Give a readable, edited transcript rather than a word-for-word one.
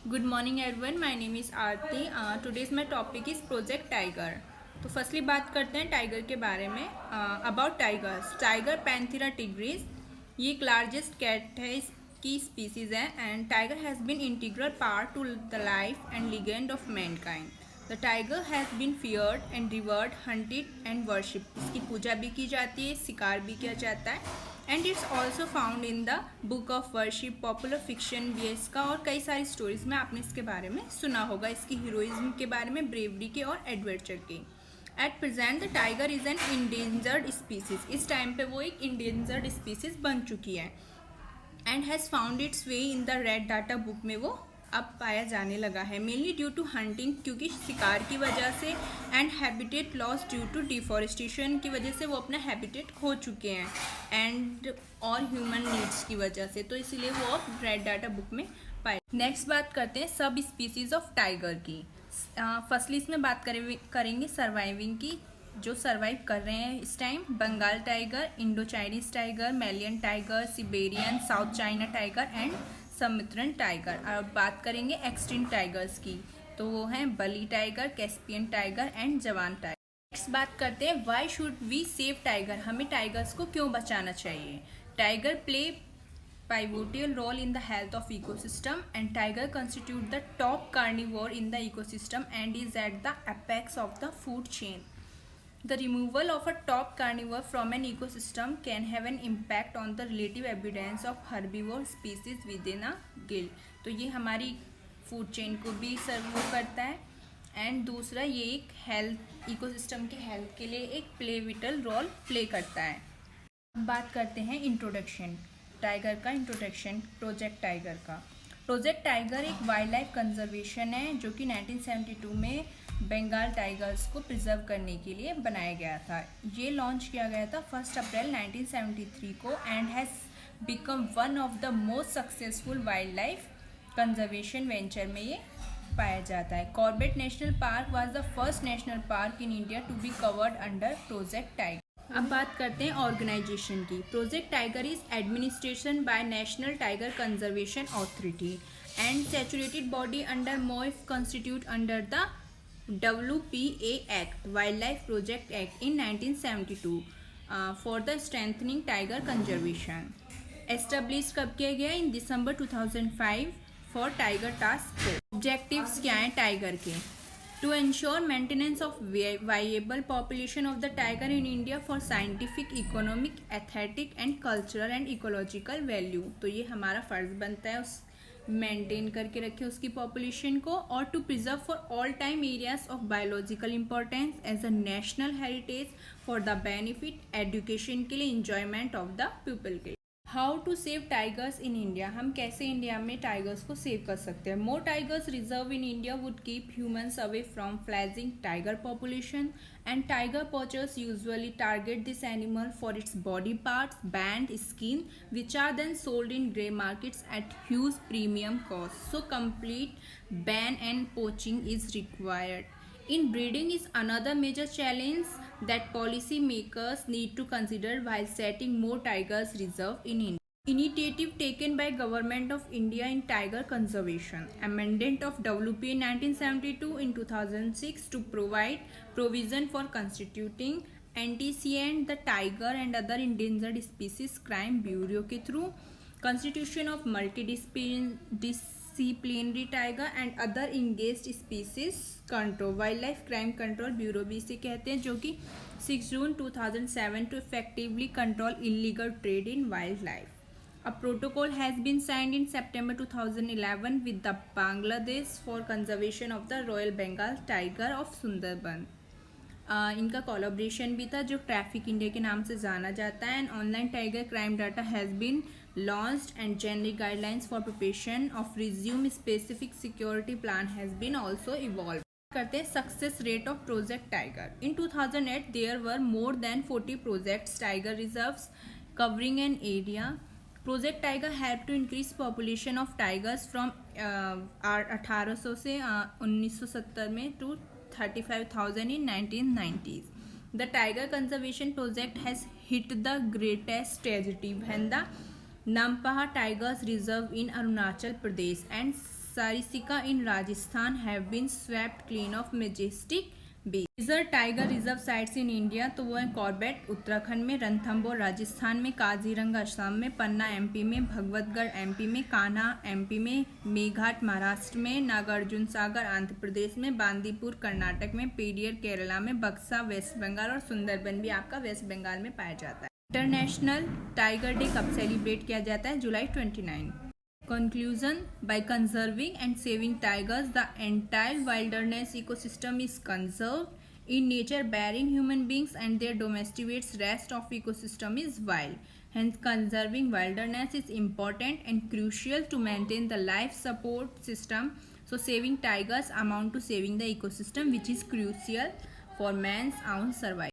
Good morning everyone, my name is Aarti. Today's my topic is project tiger. तो firstly बात करते हैं tiger के बारे में। About tigers, tiger panthera tigris ये एक लार्जेस्ट कैट है की स्पीसीज है and tiger has been integral part to the life and legend of mankind. The tiger has been feared and revered, hunted and worship. इसकी पूजा भी की जाती है, शिकार भी किया जाता है and it's also found in the book of worship, popular fiction भी है इसका और कई सारी स्टोरीज में आपने इसके बारे में सुना होगा, इसकी हीरोइज्म के बारे में, ब्रेवरी के और एडवेंचर के। At present the tiger is an endangered species. इस टाइम पे वो एक इंडेंजर्ड स्पीसीज बन चुकी है and has found it's way in the red data book में वो अब पाया जाने लगा है, मेनली ड्यू टू हंटिंग, क्योंकि शिकार की वजह से, and habitat loss due to deforestation की वजह से वो अपना हैबिटेट खो चुके हैं एंड और ह्यूमन नीड्स की वजह से, तो इसीलिए वो अब रेड डाटा बुक में पाए। नेक्स्ट बात करते हैं सब स्पीसीज ऑफ टाइगर की। फर्स्टली इसमें बात करेंगे सर्वाइविंग की, जो सर्वाइव कर रहे हैं इस time. Bengal tiger, Indo Chinese tiger, Malayan tiger, Siberian, South China tiger and Sumatran tiger. अब बात करेंगे एक्सटिंक्ट टाइगर्स की, तो वो हैं Bali tiger, Caspian tiger and Javan tiger. Next बात करते हैं why should we save tiger, हमें टाइगर्स को क्यों बचाना चाहिए। Tiger play pivotal role in the health of ecosystem and tiger constitute the top carnivore in the ecosystem and is at the apex of the food chain. The removal of a top carnivore from an ecosystem can have an impact on the relative abundance of herbivore species within a gill. तो ये हमारी food chain को भी सर्व करता है and दूसरा ये एक हेल्थ, इकोसिस्टम के हेल्थ के लिए एक पिवटल रोल प्ले करता है। बात करते हैं इंट्रोडक्शन, टाइगर का इंट्रोडक्शन, प्रोजेक्ट टाइगर का। प्रोजेक्ट टाइगर एक वाइल्ड लाइफ कंजर्वेशन है जो कि 1972 में बंगाल टाइगर्स को प्रिजर्व करने के लिए बनाया गया था। ये लॉन्च किया गया था 1 अप्रैल 1973 को and has become one of the most successful wildlife conservation venture में ये पाया जाता है। Corbett national park was the first national park in India to be covered under project tiger. अब बात करते हैं ऑर्गेनाइजेशन की। Project tiger is administration by national tiger conservation authority and saturated body under MoEF constitute under the WPA act, wildlife project act in 1972 for the strengthening tiger conservation. Establish कब किया गया? इन दिसंबर 2005 for tiger task force. Objectives क्या हैं tiger के? To ensure maintenance of viable population of the tiger in India for scientific, economic, aesthetic and cultural and ecological value। तो ये हमारा फ़र्ज़ बनता है उस मेंटेन करके रखे उसकी पॉपुलेशन को, और to preserve for all time areas of biological importance as a national heritage for the benefit education के लिए, इंजॉयमेंट ऑफ द पीपल के लिए। How to save tigers in India, हम कैसे इंडिया में टाइगर्स को सेव कर सकते हैं। More tigers reserve in India would keep humans away from flagging tiger population and tiger poachers usually target this animal for its body parts, band, skin which are then sold in grey markets at huge premium cost. So complete ban and poaching is required. Inbreeding is another major challenge that policy makers need to consider while setting more tigers reserve in India. Initiative taken by Government of India in tiger conservation. Amendment of WPA 1972 in 2006 to provide provision for constituting NTCN, the Tiger and Other Endangered Species Crime Bureau के through constitution of multidisciplinary tiger and other engaged species control, wild life crime control bureau भी इसे कहते हैं, जो कि 6 जून 2007 to effectively control illegal trade in wildlife. A protocol has been signed in September 2011 with the Bangladesh for conservation of the Royal Bengal tiger of Sundarban. इनका collaboration भी था जो ट्रैफिक इंडिया के नाम से जाना जाता है and online tiger crime data has been launched and generic guidelines for preparation of resume specific security plan has been also evolved. करते हैं success rate of project tiger. In 2008 there were more than 40 projects tiger reserves covering an area. Project tiger help to increase population of tigers from 1800 से 1970 में to 35,000 in 1990s. The tiger conservation project has hit the greatest tragedy when the Nampaha Tigers Reserve in Arunachal Pradesh and Sarisika in Rajasthan have been swept clean of majestic beasts. Major tiger reserve sites in India तो वो है Corbett Uttarakhand में, रणथंबोर राजस्थान में, काजीरंगा असम में, पन्ना MP में, Bhagwatgarh MP में, Kanha MP में, मेघाट महाराष्ट्र में, नागार्जुन सागर आंध्र प्रदेश में, बांदीपुर कर्नाटक में, पेरियर केरला में, बक्सा वेस्ट बंगाल और सुंदरबन भी आपका वेस्ट बंगाल में पाया जाता है। इंटरनेशनल टाइगर डे कब सेलिब्रेट किया जाता है? जुलाई 29। Conclusion: by conserving and saving tigers, the entire wilderness ecosystem is conserved. In nature, barring human beings and their domesticates, rest of ecosystem is wild. Hence, conserving wilderness is important and crucial to maintain the life support system. So, saving tigers amount to saving the ecosystem, which is crucial for man's own survival.